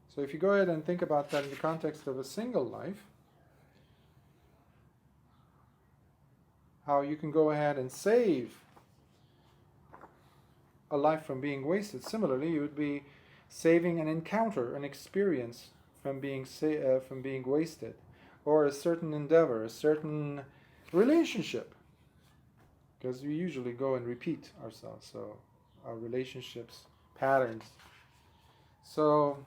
So if you go ahead and think about that in the context of a single life, how you can go ahead and save a life from being wasted. Similarly, you would be saving an encounter, an experience from being wasted, or a certain endeavor, a certain relationship, because we usually go and repeat ourselves, so our relationships, patterns. So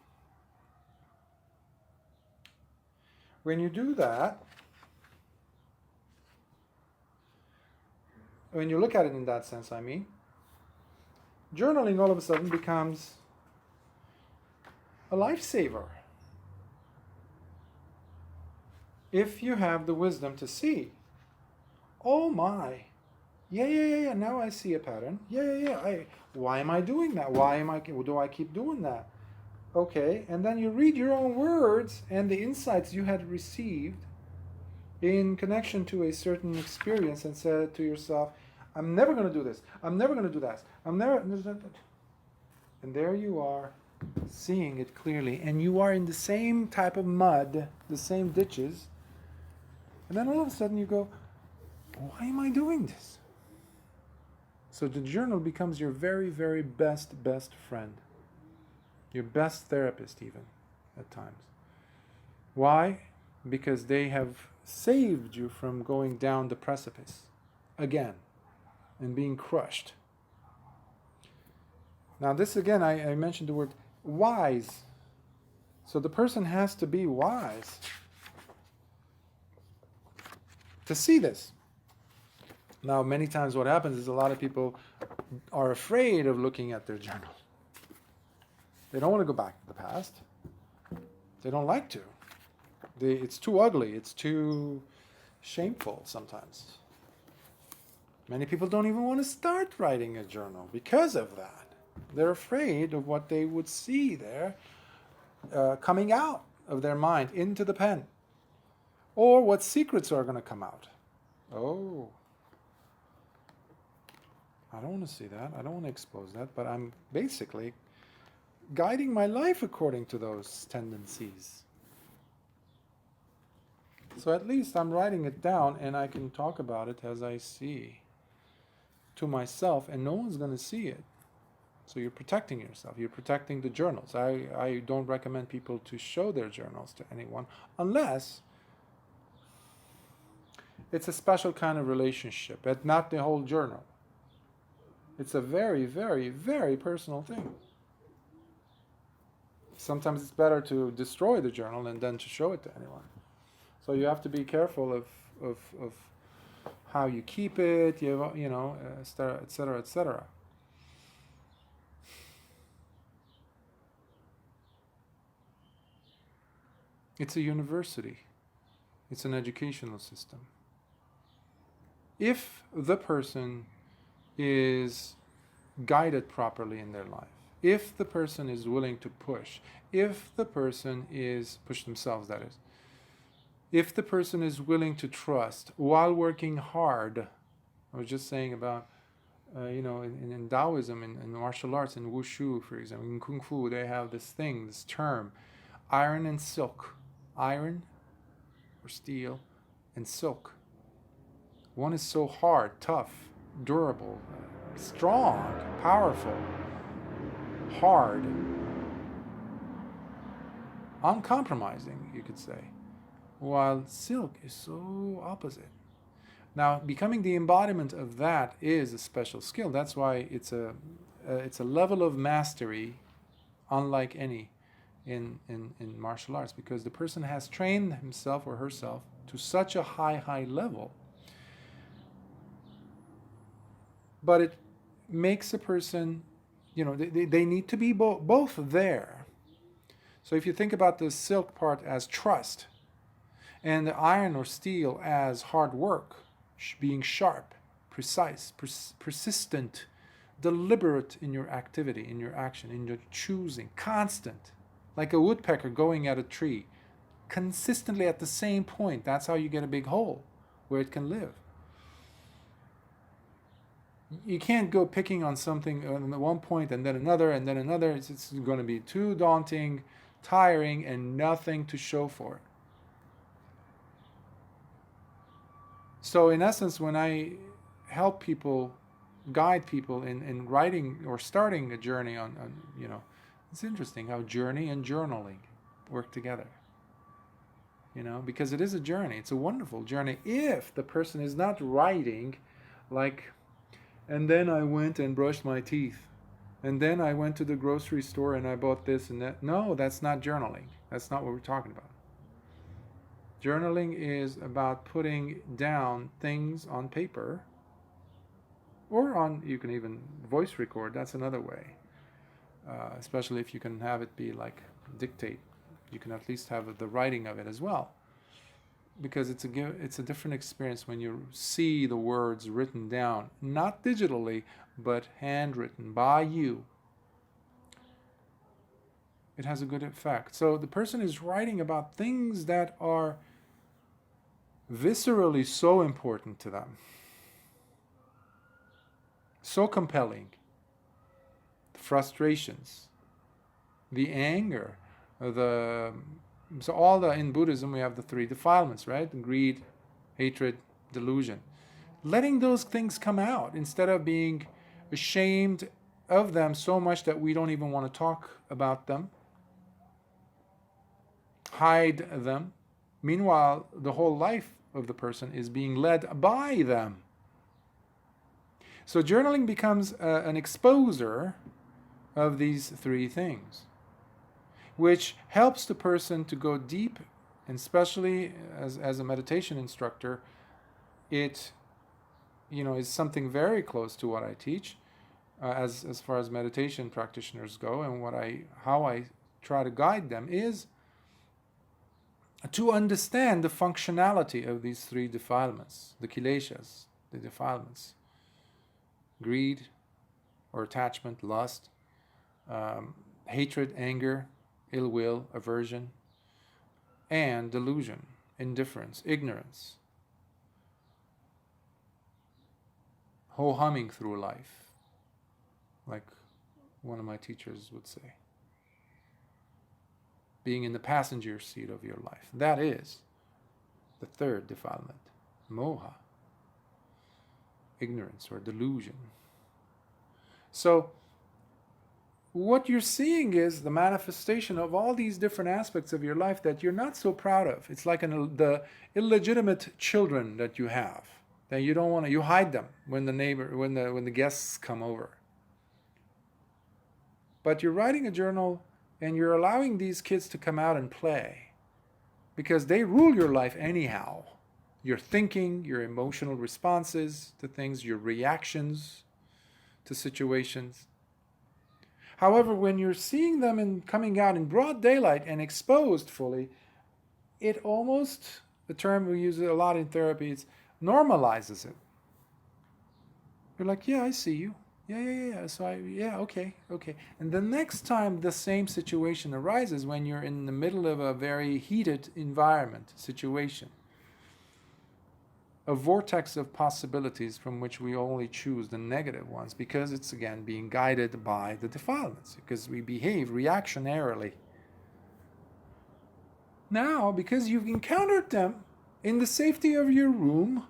when you do that, when you look at it in that sense, I mean, journaling all of a sudden becomes a lifesaver. If you have the wisdom to see, oh my, yeah, now I see a pattern. Yeah. Why am I doing that? Do I keep doing that? Okay, and then you read your own words and the insights you had received in connection to a certain experience and said to yourself, I'm never going to do this. I'm never going to do that. And there you are, seeing it clearly. And you are in the same type of mud, the same ditches. And then all of a sudden you go, why am I doing this? So the journal becomes your very, very best friend. Your best therapist even, at times. Why? Because they have saved you from going down the precipice again and being crushed. Now this again, I mentioned the word wise. So the person has to be wise to see this. Now many times what happens is a lot of people are afraid of looking at their journal. They don't want to go back to the past. They don't like to. It's too ugly. It's too shameful sometimes. Many people don't even want to start writing a journal because of that. They're afraid of what they would see there coming out of their mind into the pen. Or what secrets are going to come out. Oh, I don't want to see that. I don't want to expose that. But I'm basically guiding my life according to those tendencies. So at least I'm writing it down and I can talk about it as I see to myself, and no one's going to see it. So you're protecting yourself. You're protecting the journals. I don't recommend people to show their journals to anyone unless it's a special kind of relationship, but not the whole journal. It's a very, very, very personal thing. Sometimes it's better to destroy the journal and then to show it to anyone. So you have to be careful of how you keep it, etc., etc. It's a university. It's an educational system. If the person is guided properly in their life, if the person is willing to push, if the person is, push themselves that is, if the person is willing to trust while working hard. I was just saying about, in Taoism, in martial arts, in Wushu, for example, in Kung Fu, they have this term, iron and silk. Iron or steel and silk. One is so hard, tough, durable, strong, powerful, hard, uncompromising, you could say, while silk is so opposite. Now, becoming the embodiment of that is a special skill. That's why it's a level of mastery unlike any in martial arts, because the person has trained himself or herself to such a high level. But it makes a person, they need to be both there. So if you think about the silk part as trust, and the iron or steel as hard work, being sharp, precise, persistent, deliberate in your activity, in your action, in your choosing, constant, like a woodpecker going at a tree, consistently at the same point. That's how you get a big hole where it can live. You can't go picking on something at one point and then another and then another. It's going to be too daunting, tiring, and nothing to show for it. So in essence, when I help people, guide people in writing or starting a journey on, it's interesting how journey and journaling work together. Because it is a journey. It's a wonderful journey if the person is not writing like, and then I went and brushed my teeth, and then I went to the grocery store and I bought this and that. No, that's not journaling. That's not what we're talking about. Journaling is about putting down things on paper, or you can even voice record. That's another way, especially if you can have it be like dictate. You can at least have the writing of it as well, because it's a different experience when you see the words written down, not digitally, but handwritten by you. It has a good effect. So the person is writing about things that are viscerally so important to them, so compelling. The frustrations, the anger, in Buddhism we have the 3 defilements, right? Greed, hatred, delusion. Letting those things come out instead of being ashamed of them so much that we don't even want to talk about them, hide them. Meanwhile, the whole life of the person is being led by them. So journaling becomes an exposer of these 3 things, which helps the person to go deep, and especially as a meditation instructor, it is something very close to what I teach as far as meditation practitioners go, and how I try to guide them is to understand the functionality of these 3 defilements, the kileshas, the defilements: greed or attachment, lust, hatred, anger, ill will, aversion, and delusion, indifference, ignorance, ho-humming through life, like one of my teachers would say. Being in the passenger seat of your life. That is the 3rd defilement, moha, ignorance or delusion. So what you're seeing is the manifestation of all these different aspects of your life that you're not so proud of. It's like the illegitimate children that you have, that you don't want to, you hide them when the guests come over. But you're writing a journal and you're allowing these kids to come out and play, because they rule your life anyhow. Your thinking, your emotional responses to things, your reactions to situations. However, when you're seeing them coming out in broad daylight and exposed fully, it almost, the term we use a lot in therapy, it normalizes it. You're like, yeah, I see you. Yeah. So okay. And the next time the same situation arises, when you're in the middle of a very heated environment, situation, a vortex of possibilities from which we only choose the negative ones, because it's again being guided by the defilements, because we behave reactionarily. Now, because you've encountered them in the safety of your room,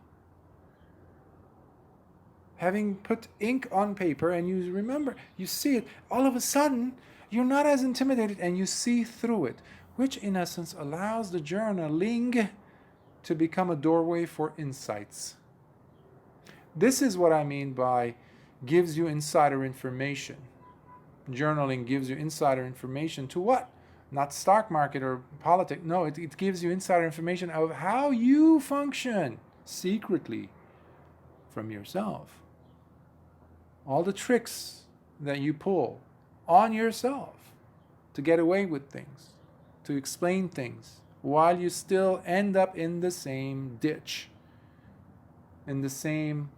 having put ink on paper, and you remember, you see it, all of a sudden, you're not as intimidated and you see through it, which in essence allows the journaling to become a doorway for insights. This is what I mean by gives you insider information. Journaling gives you insider information to what? Not stock market or politics. No, it gives you insider information of how you function secretly from yourself. All the tricks that you pull on yourself to get away with things, to explain things, while you still end up in the same ditch, in the same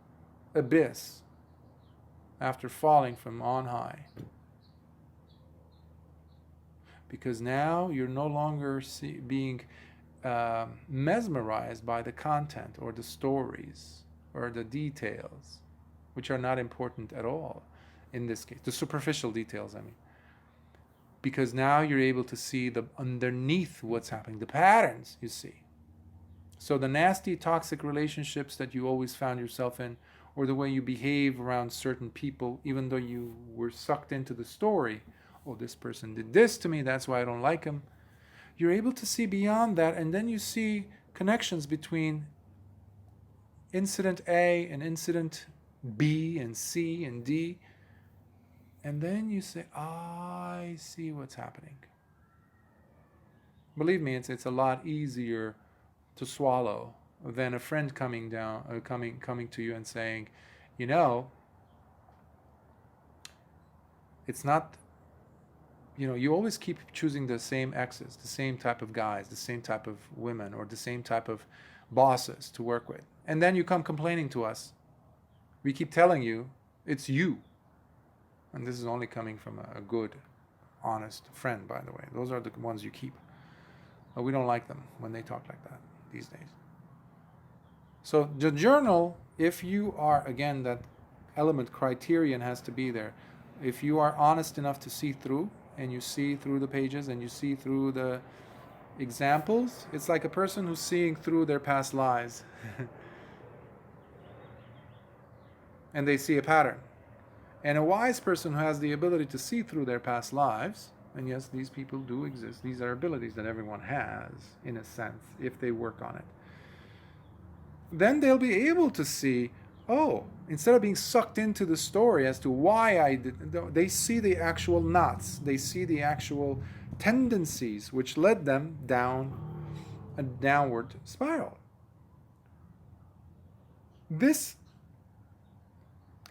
abyss, after falling from on high. Because now you're no longer being mesmerized by the content or the stories or the details. which are not important at all in this case. The superficial details, I mean. Because now you're able to see the underneath what's happening, the patterns you see. So the nasty, toxic relationships that you always found yourself in, or the way you behave around certain people, even though you were sucked into the story, oh, this person did this to me, that's why I don't like him. You're able to see beyond that, and then you see connections between incident A and incident B and C and D. And then you say, I see what's happening. Believe me, it's a lot easier to swallow than a friend coming to you and saying, you know, it's not, you always keep choosing the same exes, the same type of guys, the same type of women, or the same type of bosses to work with. And then you come complaining to us. We keep telling you it's you. And this is only coming from a good, honest friend, by the way. Those are the ones you keep. But we don't like them when they talk like that these days. So the journal, if you are, again, that element criterion has to be there. If you are honest enough to see through, and you see through the pages, and you see through the examples, it's like a person who's seeing through their past lives. And they see a pattern. And a wise person who has the ability to see through their past lives, and yes, these people do exist, these are abilities that everyone has, in a sense, if they work on it, then they'll be able to see, oh, instead of being sucked into the story as to why I did, they see the actual knots, they see the actual tendencies which led them down a downward spiral. This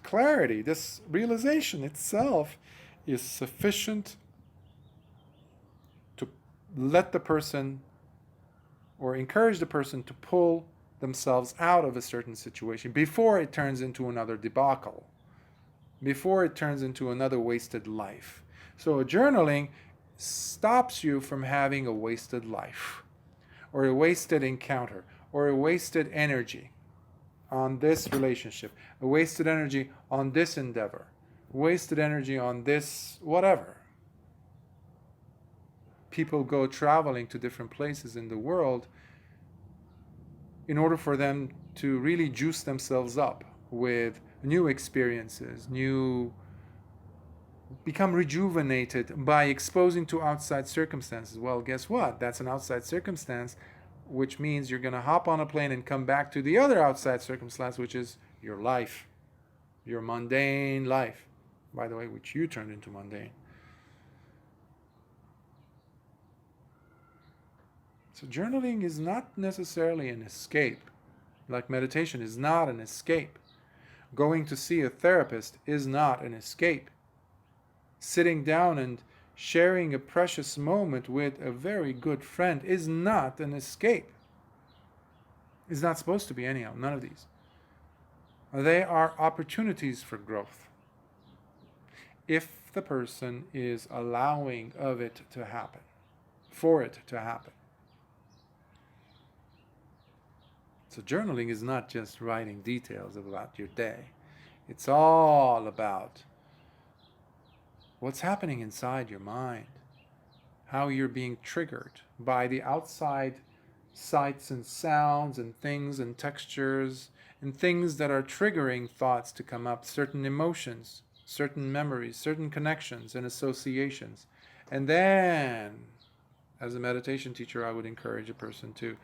clarity, this realization itself is sufficient to let the person, or encourage the person, to pull themselves out of a certain situation before it turns into another debacle, before it turns into another wasted life. So journaling stops you from having a wasted life, or a wasted encounter, or a wasted energy on this relationship, a wasted energy on this endeavor, wasted energy on this whatever. People go traveling to different places in the world in order for them to really juice themselves up with new experiences, become rejuvenated by exposing to outside circumstances. Well, guess what? That's an outside circumstance, which means you're going to hop on a plane and come back to the other outside circumstance, which is your life, your mundane life, by the way, which you turned into mundane. So journaling is not necessarily an escape, like meditation is not an escape. Going to see a therapist is not an escape. Sitting down and sharing a precious moment with a very good friend is not an escape. It's not supposed to be anyhow, none of these. They are opportunities for growth, if the person is allowing of it to happen, for it to happen. So journaling is not just writing details about your day. It's all about what's happening inside your mind, how you're being triggered by the outside sights and sounds and things and textures and things that are triggering thoughts to come up, certain emotions, certain memories, certain connections and associations. And then, as a meditation teacher, I would encourage a person to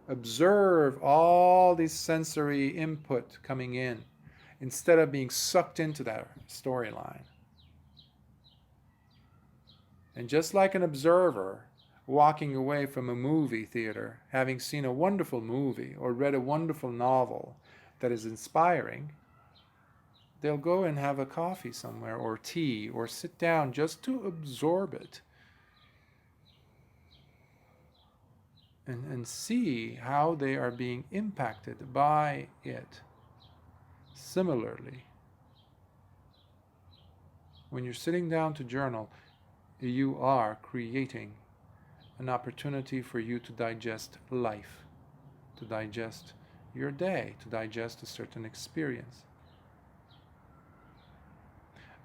observe all these sensory input coming in instead of being sucked into that storyline. And just like an observer walking away from a movie theater, having seen a wonderful movie or read a wonderful novel that is inspiring, they'll go and have a coffee somewhere or tea or sit down just to absorb it and see how they are being impacted by it. Similarly, when you're sitting down to journal, you are creating an opportunity for you to digest life, to digest your day, to digest a certain experience.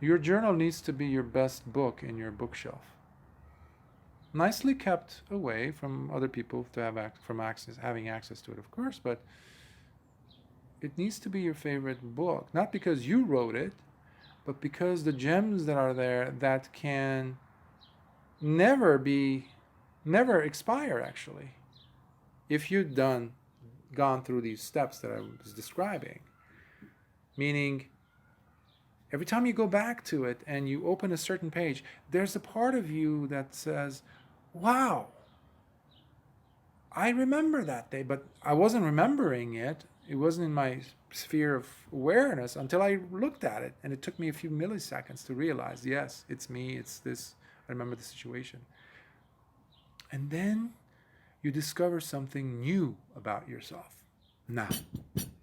Your journal needs to be your best book in your bookshelf. Nicely kept away from other people to have having access to it, of course, but it needs to be your favorite book, not because you wrote it, but because the gems that are there that can never expire, actually. If you've gone through these steps that I was describing, meaning every time you go back to it and you open a certain page, there's a part of you that says, wow, I remember that day, but I wasn't remembering it. It wasn't in my sphere of awareness until I looked at it, and it took me a few milliseconds to realize, yes, it's me, it's this, I remember the situation. And then you discover something new about yourself now,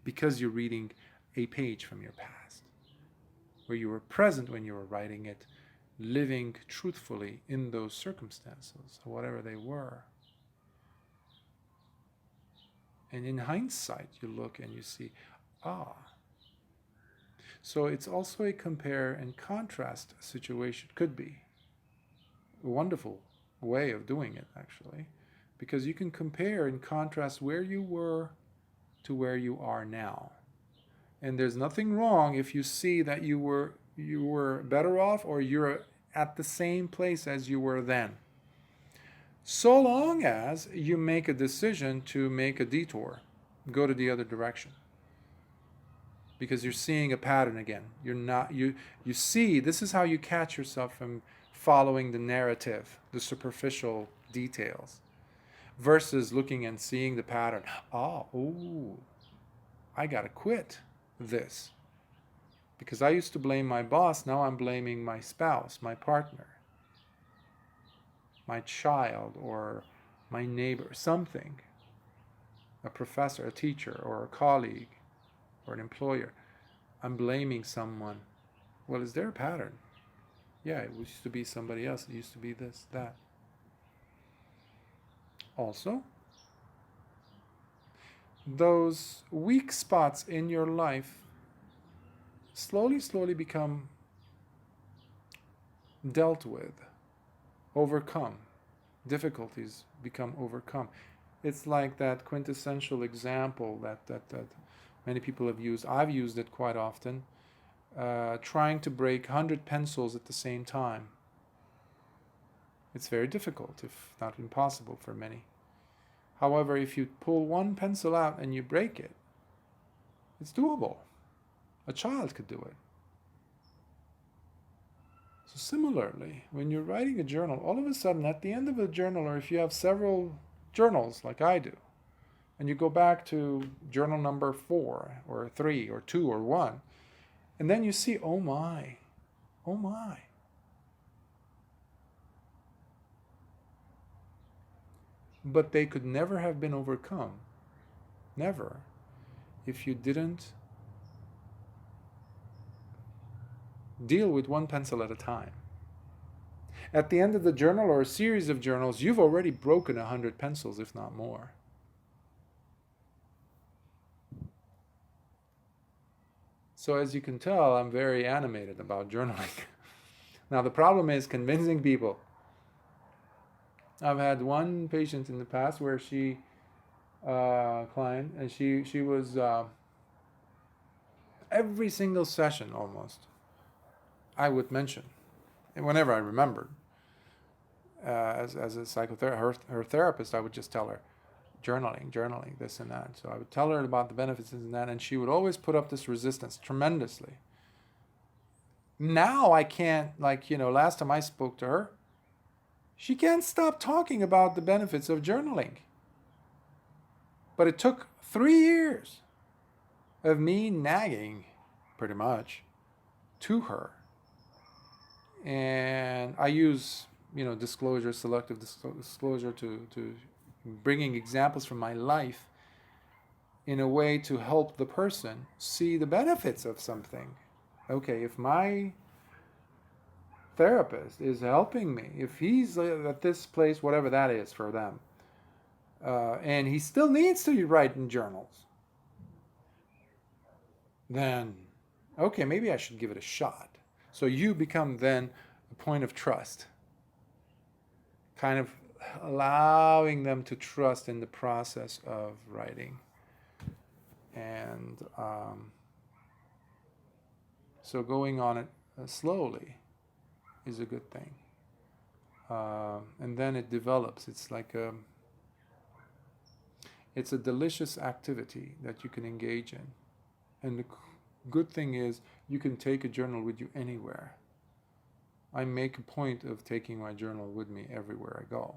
because you're reading a page from your past, where you were present when you were writing it, living truthfully in those circumstances, whatever they were. And in hindsight, you look and you see, So it's also a compare and contrast situation. Could be a wonderful way of doing it, actually, because you can compare and contrast where you were to where you are now. And there's nothing wrong if you see that you were better off, or you're at the same place as you were then. So long as you make a decision to make a detour, go to the other direction, because you're seeing a pattern again. You see, this is how you catch yourself from following the narrative, the superficial details, versus looking and seeing the pattern. I gotta quit this, because I used to blame my boss. Now I'm blaming my spouse, my partner, my child, or my neighbor, something, a professor, a teacher, or a colleague, or an employer. I'm blaming someone. Well, is there a pattern? Yeah, it used to be somebody else. It used to be this, that. Also, those weak spots in your life slowly become dealt with, overcome. Difficulties become overcome. It's like that quintessential example that many people have used. I've used it quite often. Trying to break 100 pencils at the same time. It's very difficult, if not impossible, for many. However, if you pull one pencil out and you break it, it's doable. A child could do it. So similarly, when you're writing a journal, all of a sudden at the end of a journal, or if you have several journals like I do, and you go back to journal number 4 or 3 or 2 or 1, and then you see, oh my. But they could never have been overcome, never, if you didn't deal with one pencil at a time. At the end of the journal, or a series of journals, you've already broken 100 pencils, if not more. So as you can tell, I'm very animated about journaling. Now the problem is convincing people. I've had one patient in the past where she, client, and she was, every single session almost, I would mention, and whenever I remembered, as a psychotherapist, her therapist, I would just tell her, journaling, this and that. So I would tell her about the benefits and that, and she would always put up this resistance tremendously. Now I can't, last time I spoke to her, she can't stop talking about the benefits of journaling. But it took 3 years of me nagging, pretty much, to her. And I use, disclosure, selective disclosure to bringing examples from my life in a way to help the person see the benefits of something. Okay, if my therapist is helping me, if he's at this place, whatever that is for them, and he still needs to write in journals, then okay, maybe I should give it a shot. So you become then a point of trust, kind of allowing them to trust in the process of writing. And so going on it slowly is a good thing. And then it develops. It's a delicious activity that you can engage in. And the good thing is you can take a journal with you anywhere. I make a point of taking my journal with me everywhere I go.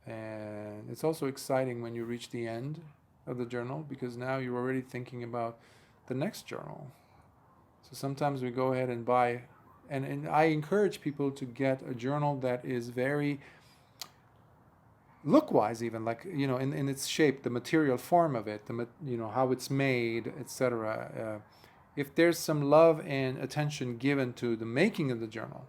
And it's also exciting when you reach the end of the journal, because now you're already thinking about the next journal. So sometimes we go ahead and buy, and I encourage people to get a journal that is very look-wise, even like, in its shape, the material form of it, how it's made, etc. If there's some love and attention given to the making of the journal,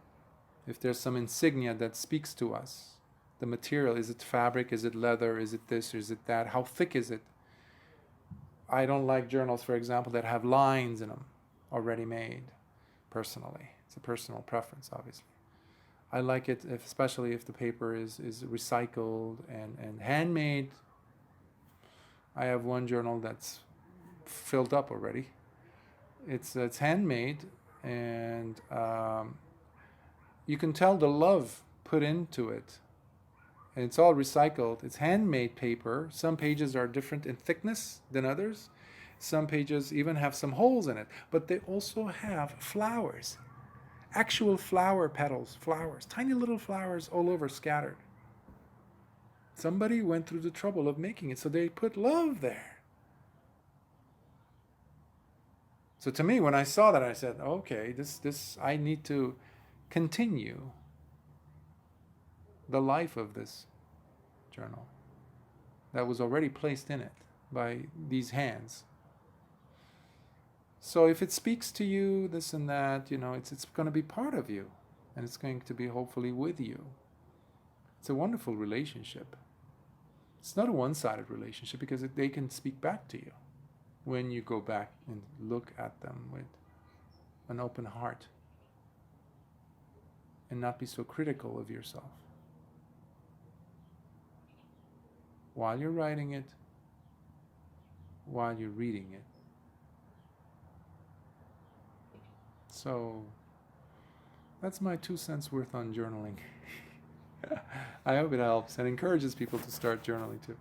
if there's some insignia that speaks to us, the material, is it fabric, is it leather, is it this, is it that, how thick is it? I don't like journals, for example, that have lines in them already made, personally. It's a personal preference, obviously. I like it, especially if the paper is recycled and handmade. I have one journal that's filled up already. It's handmade, and you can tell the love put into it. And it's all recycled. It's handmade paper. Some pages are different in thickness than others. Some pages even have some holes in it, but they also have flowers. Actual flower petals, flowers, tiny little flowers all over scattered. Somebody went through the trouble of making it, so they put love there. So to me, when I saw that, I said, okay, this I need to continue the life of this journal that was already placed in it by these hands. So if it speaks to you, this and that, it's going to be part of you, and it's going to be hopefully with you. It's a wonderful relationship. It's not a one-sided relationship, because they can speak back to you when you go back and look at them with an open heart and not be so critical of yourself while you're writing it, while you're reading it. So that's my 2 cents worth on journaling. I hope it helps and encourages people to start journaling too.